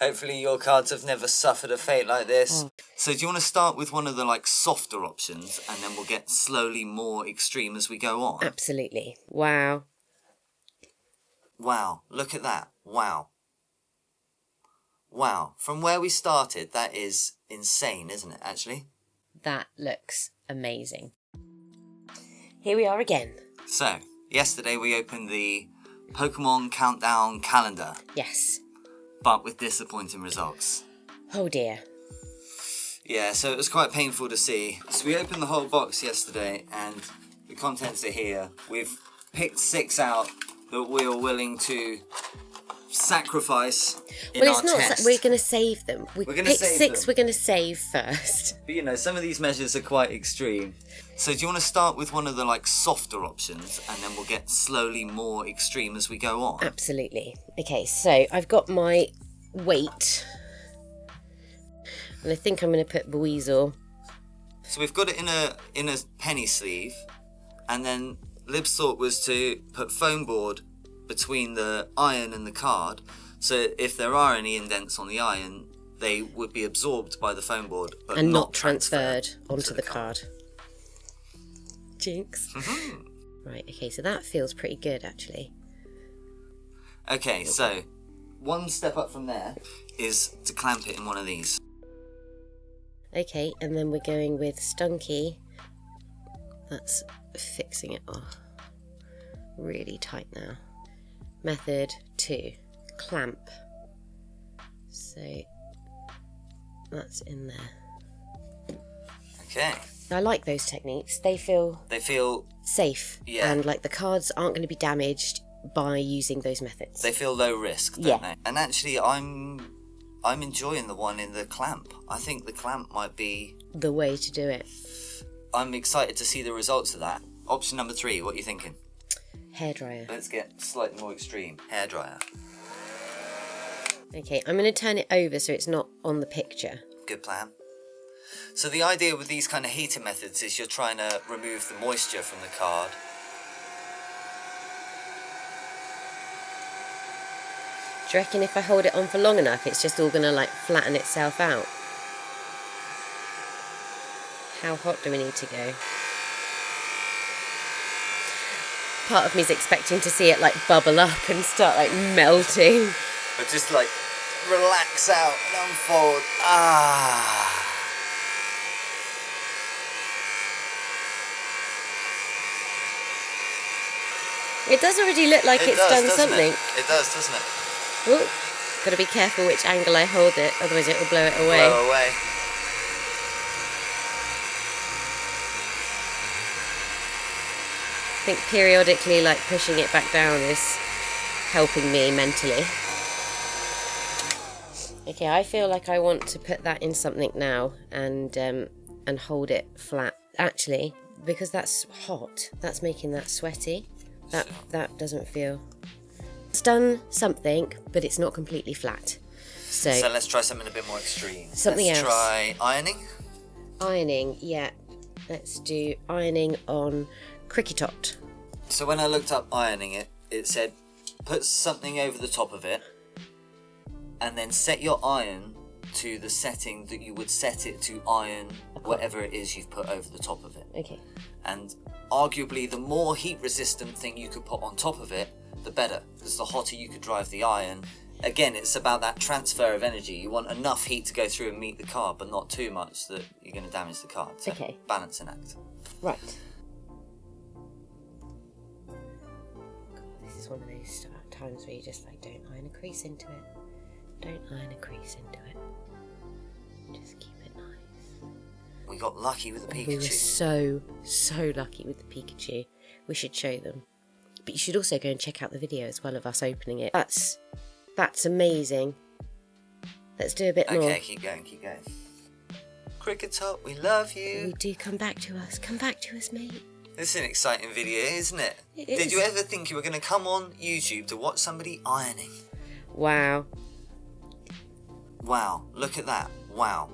Hopefully your cards have never suffered a fate like this. So do you want to start with one of the softer options, and then we'll get slowly more extreme as we go on? Absolutely. Wow. Wow, look at that. Wow. Wow, from where we started, that is insane, isn't it, actually? That looks amazing. Here we are again. So, yesterday we opened the Pokemon Countdown Calendar. Yes. But with disappointing results. Oh dear. Yeah, so it was quite painful to see. So we opened the whole box yesterday, and the contents are here. We've picked 6 out that we are willing to sacrifice in our test. We're going to save them. We're going to save 6 them. we're going to save first. But some of these measures are quite extreme. So do you want to start with one of the softer options, and then we'll get slowly more extreme as we go on? Absolutely. Okay, so I've got my weight. And I think I'm going to put Buizel. So we've got it in a penny sleeve, and then Lib's thought was to put foam board between the iron and the card, so if there are any indents on the iron, they would be absorbed by the foam board, but and not transferred onto the card. Jinx. Right, okay, so that feels pretty good, actually. Okay, so one step up from there is to clamp it in one of these. Okay, and then we're going with Stunky. That's fixing it off. Really tight now. Method 2, clamp. So that's in there. Okay. I like those techniques. They feel safe. Yeah. And the cards aren't going to be damaged by using those methods. They feel low risk, don't they? And actually I'm enjoying the one in the clamp. I think the clamp might be the way to do it. I'm excited to see the results of that. Option number 3, what are you thinking? Hairdryer. Let's get slightly more extreme. Hairdryer. Okay, I'm going to turn it over so it's not on the picture. Good plan. So the idea with these kind of heating methods is you're trying to remove the moisture from the card. Do you reckon if I hold it on for long enough, it's just all going to flatten itself out? How hot do we need to go? Part of me is expecting to see it bubble up and start melting. But just relax out and unfold. It does already look like it's done something. It does, doesn't it? Ooh, gotta be careful which angle I hold it, otherwise it will blow it away. Blow away. I think periodically pushing it back down is helping me mentally. Okay, I feel like I want to put that in something now and hold it flat. Actually, because that's hot, that's making that sweaty. That doesn't feel... It's done something, but it's not completely flat. So let's try something a bit more extreme. Something else. Let's try ironing. Ironing, yeah. Let's do ironing on Cricketot. So when I looked up ironing it said put something over the top of it and then set your iron to the setting that you would set it to iron whatever it is you've put over the top of it. Okay. And arguably the more heat resistant thing you could put on top of it, the better, because the hotter you could drive the iron. Again, it's about that transfer of energy. You want enough heat to go through and meet the card, but not too much that you're going to damage the card. So okay. Balancing act. Right. God, this is one of those times where you just don't iron a crease into it. Don't iron a crease into it. Just keep it nice. We got lucky with the Pikachu. We were so lucky with the Pikachu. We should show them. But you should also go and check out the video as well of us opening it. That's amazing. Let's do a bit more. Okay, keep going. Cricketot, we love you. We do. Come back to us, mate. This is an exciting video, isn't it? It Did is. you ever think you were going to come on YouTube to watch somebody ironing? Wow. Wow, look at that. Wow.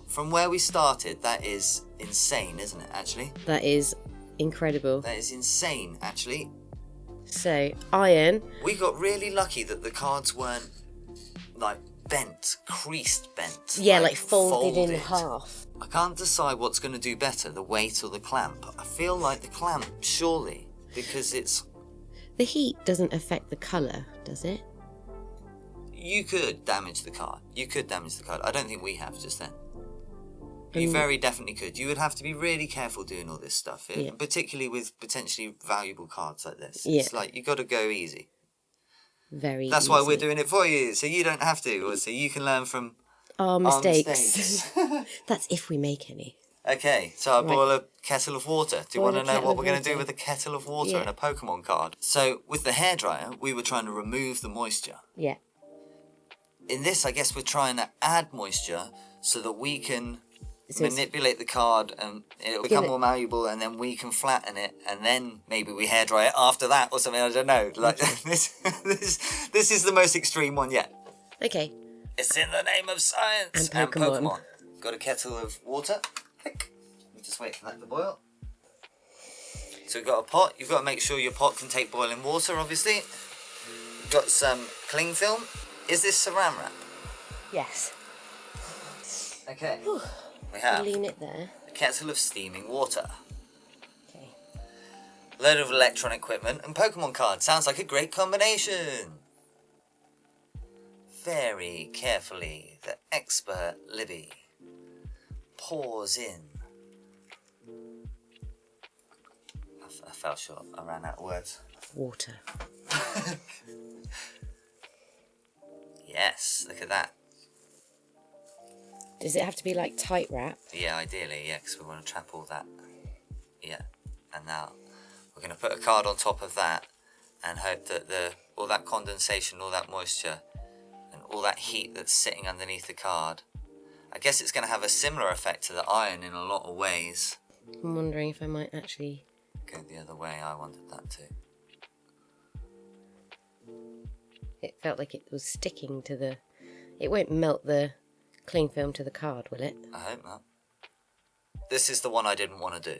From where we started, that is insane, isn't it, actually? That is incredible. That is insane, actually. So, iron. We got really lucky that the cards weren't like creased bent. Yeah, like folded in half. I can't decide what's going to do better, the weight or the clamp. I feel like the clamp, surely, because it's... The heat doesn't affect the colour, does it? You could damage the card. I don't think we have just then. You very definitely could. You would have to be really careful doing all this stuff, particularly with potentially valuable cards like this. Yeah. It's like, you got to go easy. Very That's easy. why we're doing it for you, so you don't have to, or so you can learn from our mistakes. That's if we make any. Okay, so I boil a kettle of water. Do you want to know what we're going to do with a kettle of water and a Pokemon card? So, with the hairdryer, we were trying to remove the moisture. Yeah. In this, I guess we're trying to add moisture so that we can manipulate the card and it'll become more malleable, and then we can flatten it, and then maybe we hairdry it after that or something. I don't know. Like this is the most extreme one yet. Okay. It's in the name of science and Pokemon. Got a kettle of water. Just wait for that to boil. So we've got a pot. You've got to make sure your pot can take boiling water, obviously. We've got some cling film. Is this saran wrap? Yes. Okay. We have lean it there. a kettle of steaming water. Okay. A load of electronic equipment and Pokemon cards. Sounds like a great combination. Very carefully, the expert Libby pours in. I fell short. I ran out of words. Water. Yes, look at that. Does it have to be like tight wrap? Yeah, ideally, yeah, because we want to trap all that. Yeah, and now we're going to put a card on top of that and hope that all that condensation, all that moisture, and all that heat that's sitting underneath the card, I guess it's going to have a similar effect to the iron in a lot of ways. I'm wondering if I might actually... Go the other way, I wanted that too. It felt like it was sticking to the... It won't melt the cling film to the card, will it? I hope not. This is the one I didn't want to do.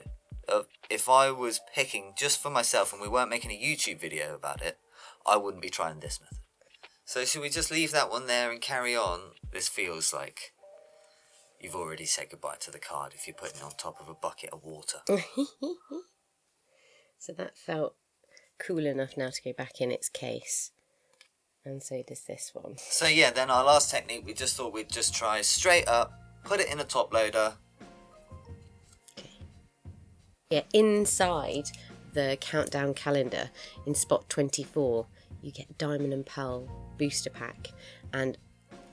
If I was picking just for myself and we weren't making a YouTube video about it, I wouldn't be trying this method. So should we just leave that one there and carry on? This feels like you've already said goodbye to the card if you're putting it on top of a bucket of water. So that felt cool enough now to go back in its case. And so does this one. So yeah, then our last technique, we just thought we'd just try straight up, put it in a top loader. Okay. Yeah, inside the countdown calendar, in spot 24, you get Diamond and Pearl booster pack. And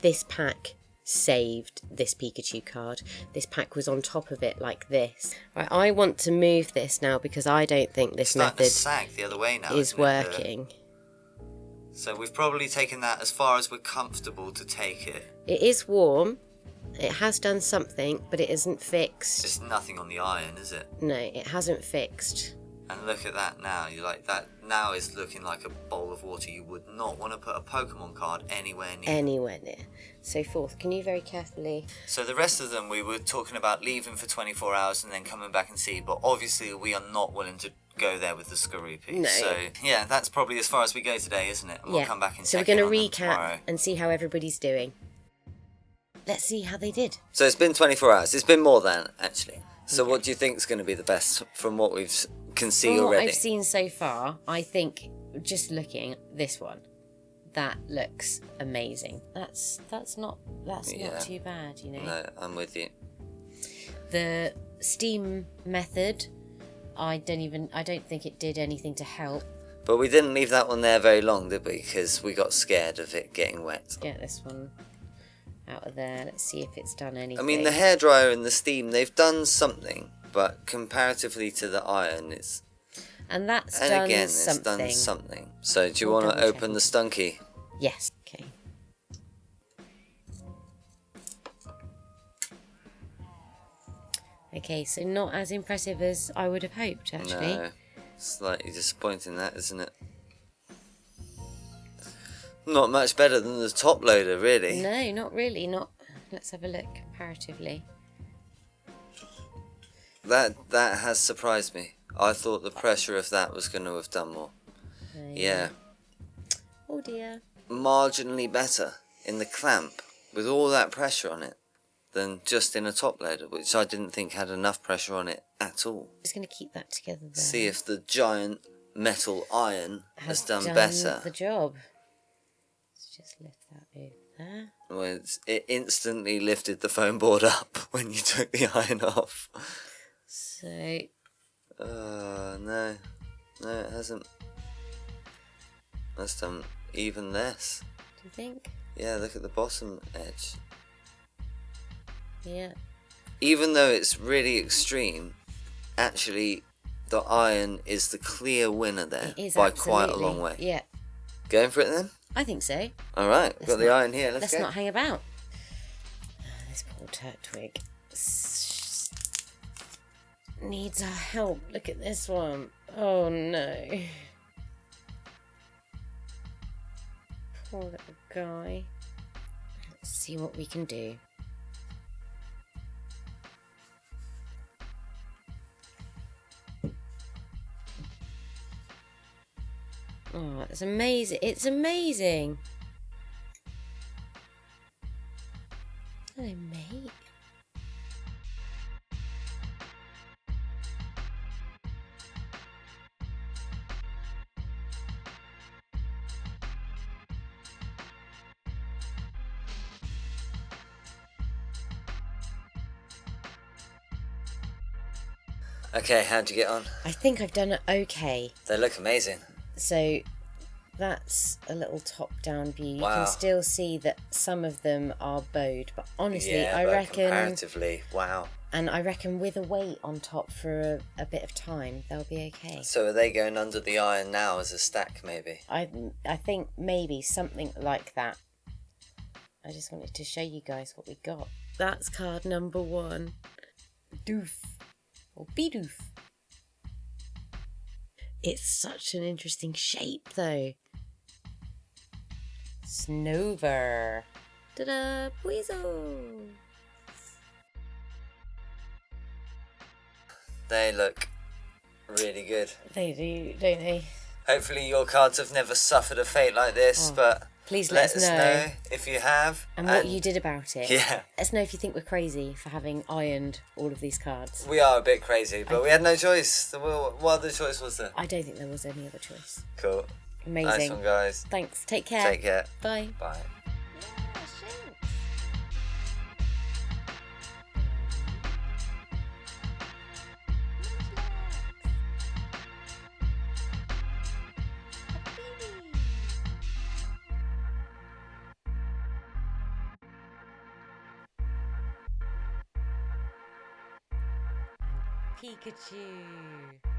this pack saved this Pikachu card. This pack was on top of it like this. Right, I want to move this now because I don't think this method to sag the other way now, is working. So we've probably taken that as far as we're comfortable to take it. It is warm. It has done something, but it isn't fixed. There's nothing on the iron, is it? No, it hasn't fixed. And look at that now. You're like, that now is looking like a bowl of water. You would not want to put a Pokemon card anywhere near. Anywhere near. So fourth, can you very carefully... So the rest of them we were talking about leaving for 24 hours and then coming back and see, but obviously we are not willing to go there with the Skorupi. No. So yeah, that's probably as far as we go today, isn't it? And we'll come back and so check we're going in on to them tomorrow. recap and see how everybody's doing. Let's see how they did. So it's been 24 hours. It's been more than, actually. So what do you think is going to be the best from what we can see From already? what I've seen so far, I think just looking at this one, that looks amazing. That's not too bad, you know. No, I'm with you. The steam method, I don't think it did anything to help. But we didn't leave that one there very long, did we? Because we got scared of it getting wet. Get this one out of there. Let's see if it's done anything. I mean, the hairdryer and the steam, they've done something, but comparatively to the iron, it's... And that's and done again, something. it's done something. So do you want to open the stunky? Yes. Okay. Okay, so not as impressive as I would have hoped, actually. No, slightly disappointing that, isn't it? Not much better than the top loader, really. No, not really. Not. Let's have a look comparatively. That has surprised me. I thought the pressure of that was going to have done more. Yeah. Oh dear. Marginally better in the clamp with all that pressure on it than just in a top loader, which I didn't think had enough pressure on it at all. Just going to keep that together there. See if the giant metal iron has done the better. job. Let's just lift that over there. Well, it instantly lifted the foam board up when you took the iron off. So... No, it hasn't. That's done even less. Do you think? Yeah, look at the bottom edge. Yeah. Even though it's really extreme, actually the iron is the clear winner there by quite a long way. Yeah. Going for it then? I think so. Alright, got the iron here, let's go. Let's not hang about. This poor Turtwig needs our help. Look at this one. Oh no. Poor little guy. Let's see what we can do. Oh, it's amazing. It's amazing. Hello, mate. Okay, how'd you get on? I think I've done it okay. They look amazing. So that's a little top-down view. You Wow. can still see that some of them are bowed, but honestly, Yeah, I but reckon, comparatively, wow. and I reckon with a weight on top for a bit of time, they'll be okay. So are they going under the iron now as a stack, maybe? I think maybe something like that. I just wanted to show you guys what we got. That's card number 1. Doof. Or Bidoof. It's such an interesting shape, though. Snover. Ta-da! Weasel! They look really good. They do, don't they? Hopefully your cards have never suffered a fate like this, but Please let let us us know. if you have. And what you did about it. Yeah. Let us know if you think we're crazy for having ironed all of these cards. We are a bit crazy, but we had no choice. What other choice was there? I don't think there was any other choice. Cool. Amazing. Nice one, guys. Thanks. Take care. Take care. Bye. Bye. Pikachu.